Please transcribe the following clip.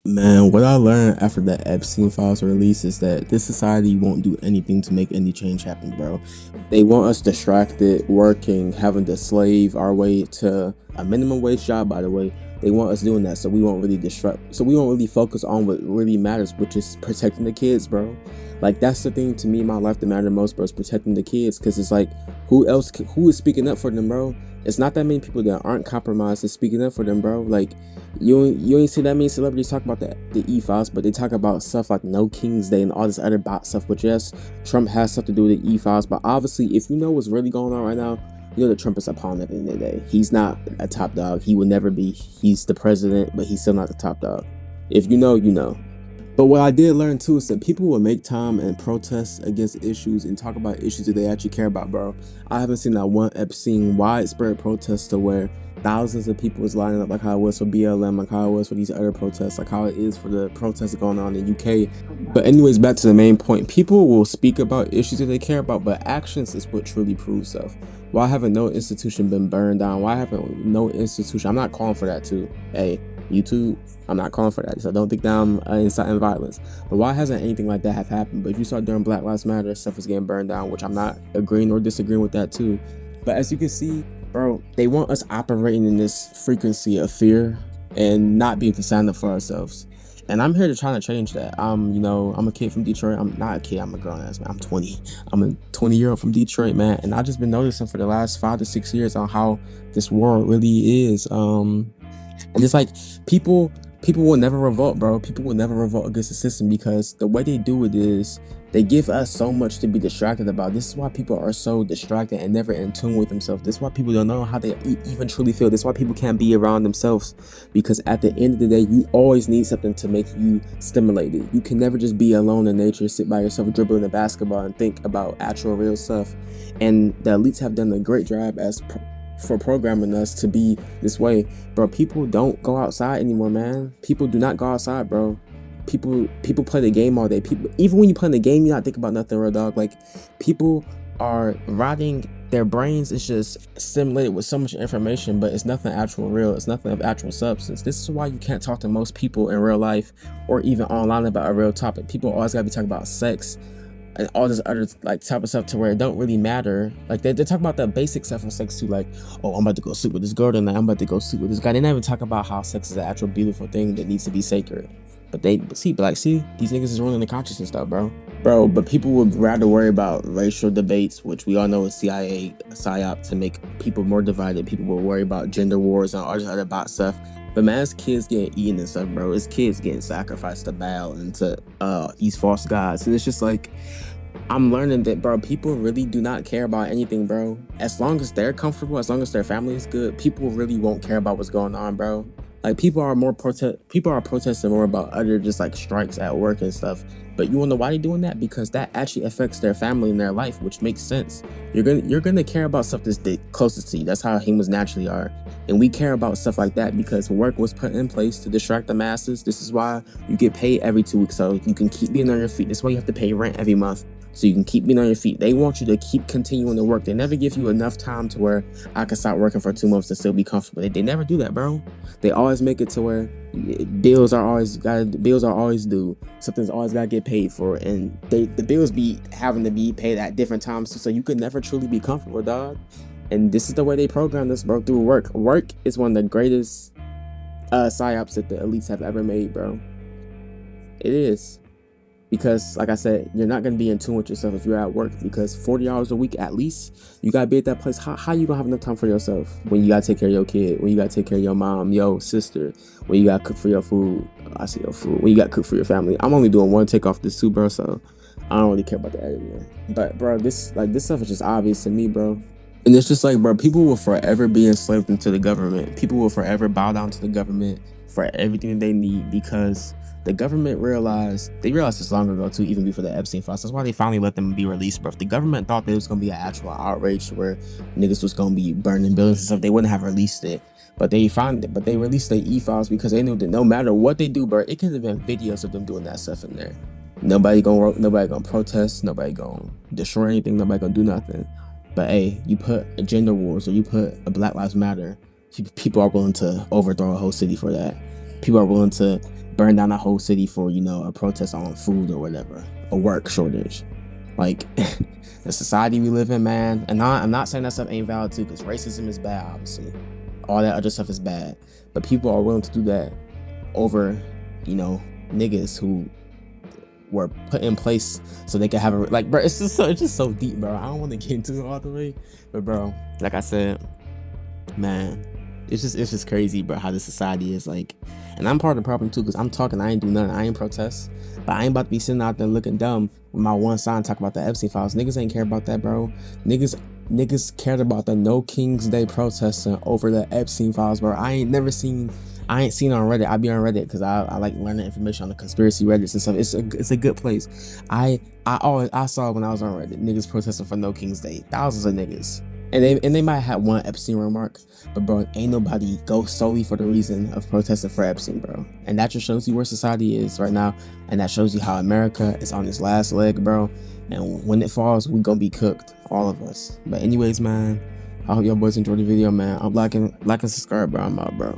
Man, what I learned after the Epstein Files were released is that this society won't do anything to make any change happen, bro. They want us distracted, working, having to slave our way to a minimum wage job, by the way. They want us doing that so we won't really so we won't really focus on what really matters, which is protecting the kids, bro. Like, that's the thing to me in my life that matter most, bro, is protecting the kids. Because it's like, who is speaking up for them, bro? It's not that many people that aren't compromised is speaking up for them, bro. Like, you ain't see that many celebrities talk about the E-Files, but they talk about stuff like No King's Day and all this other bot stuff. But yes, Trump has stuff to do with the E-Files. But obviously, if you know what's really going on right now, you know that Trump is a pawn at the end of the day. He's not a top dog. He will never be. He's the president, but he's still not the top dog. If you know, you know. But what I did learn too is that people will make time and protest against issues and talk about issues that they actually care about, bro. I haven't seen that one Epstein widespread protest to where thousands of people was lining up like how it was for BLM, like how it was for these other protests, like how it is for the protests going on in the UK. But anyways, back to the main point. People will speak about issues that they care about, but actions is what truly proves stuff. Why haven't no institution been burned down? Why haven't no institution? I'm not calling for that too. Hey, YouTube, I'm not calling for that. So don't think that I'm inciting violence. But why hasn't anything like that have happened? But if you start during Black Lives Matter, stuff is getting burned down, which I'm not agreeing or disagreeing with that too. But as you can see, bro, they want us operating in this frequency of fear and not being able to stand up for ourselves. And I'm here to try to change that. I'm a kid from Detroit. I'm not a kid. I'm a grown ass man. I'm 20. I'm a 20-year-old from Detroit, man. And I've just been noticing for the last 5 to 6 years on how this world really is. And it's like people will never revolt, bro. People will never revolt against the system because the way they do it is they give us so much to be distracted about. This is why people are so distracted and never in tune with themselves. This is why people don't know how they even truly feel. This is why people can't be around themselves, because at the end of the day, you always need something to make you stimulated. You can never just be alone in nature, sit by yourself dribbling a basketball and think about actual real stuff. And the elites have done a great job for programming us to be this way, bro. People don't go outside anymore, man. People do not go outside, bro. People play the game all day. People, even when you play the game, you're not thinking about nothing, real dog. Like, people are rotting their brains. It's just stimulated with so much information, but it's nothing actual real. It's nothing of actual substance. This is why you can't talk to most people in real life or even online about a real topic. People always gotta be talking about sex and all this other like type of stuff to where it don't really matter. Like, they talk about the basic stuff of sex too, like, oh, I'm about to go sleep with this girl tonight, I'm about to go sleep with this guy. They never talk about how sex is an actual beautiful thing that needs to be sacred. But see, these niggas is ruining the consciousness stuff, bro. But people would rather worry about racial debates, which we all know is CIA psyop to make people more divided. People will worry about gender wars and all this other bot stuff. But man, it's kids getting eaten and stuff, bro. It's kids getting sacrificed to Baal and to these false gods. And it's just like, I'm learning that, bro, people really do not care about anything, bro. As long as they're comfortable, as long as their family is good, people really won't care about what's going on, bro. Like, people are protesting more about other just like strikes at work and stuff. But you wanna know why they're doing that? Because that actually affects their family and their life, which makes sense. You're gonna care about stuff that's the closest to you. That's how humans naturally are. And we care about stuff like that because work was put in place to distract the masses. This is why you get paid every 2 weeks, so you can keep being on your feet. This is why you have to pay rent every month, so you can keep being on your feet. They want you to keep continuing to work. They never give you enough time to where I can stop working for 2 months and still be comfortable. They never do that, bro. They always make it to where bills are always due. Something's always gotta get paid for, and the bills be having to be paid at different times, so you could never truly be comfortable, dog. And this is the way they program this, bro, through work. Work is one of the greatest psyops that the elites have ever made, bro. It is. Because, like I said, you're not going to be in tune with yourself if you're at work, because 40 hours a week at least, you got to be at that place. How you going to have enough time for yourself when you got to take care of your kid, when you got to take care of your mom, your sister, when you got to cook for your food? I say your food. When you got to cook for your family. I'm only doing one take off this too, bro, so I don't really care about the editing. But, bro, this stuff is just obvious to me, bro. And it's just like, bro, people will forever be enslaved into the government. People will forever bow down to the government for everything that they need, because the government realized this long ago too, even before the Epstein Files. That's why they finally let them be released, bro. If the government thought there was gonna be an actual outrage where niggas was gonna be burning buildings and stuff, they wouldn't have released it. But they released the E-Files because they knew that no matter what they do, bro, it could have been videos of them doing that stuff in there. Nobody gonna protest, nobody gonna destroy anything, nobody gonna do nothing. But hey, you put a gender wars or you put a Black Lives Matter, people are willing to overthrow a whole city for that. People are willing to burn down a whole city for, you know, a protest on food or whatever, a work shortage. Like, the society we live in, man. And I'm not saying that stuff ain't valid too, because racism is bad, obviously. All that other stuff is bad. But people are willing to do that over, you know, niggas who were put in place so they could have a, like, bro, it's just so deep, bro. I don't want to get into it all the way, but bro, like I said, man, it's just crazy, bro, how this society is like. And I'm part of the problem too, because I'm talking, I ain't do nothing, I ain't protest, but I ain't about to be sitting out there looking dumb with my one sign talk about the Epstein Files. Niggas ain't care about that, bro. Niggas cared about the No King's Day protesting over the Epstein Files, bro. I ain't seen on Reddit. I be on Reddit because I like learning information on the conspiracy Reddits and stuff. It's a good place. I saw when I was on Reddit, niggas protesting for No King's Day. Thousands of niggas. And they might have one Epstein remark, but bro, ain't nobody go solely for the reason of protesting for Epstein, bro. And that just shows you where society is right now, and that shows you how America is on its last leg, bro. And when it falls, we gonna be cooked, all of us. But anyways, man, I hope y'all boys enjoyed the video, man. I'm liking, subscribe, bro. I'm out, bro.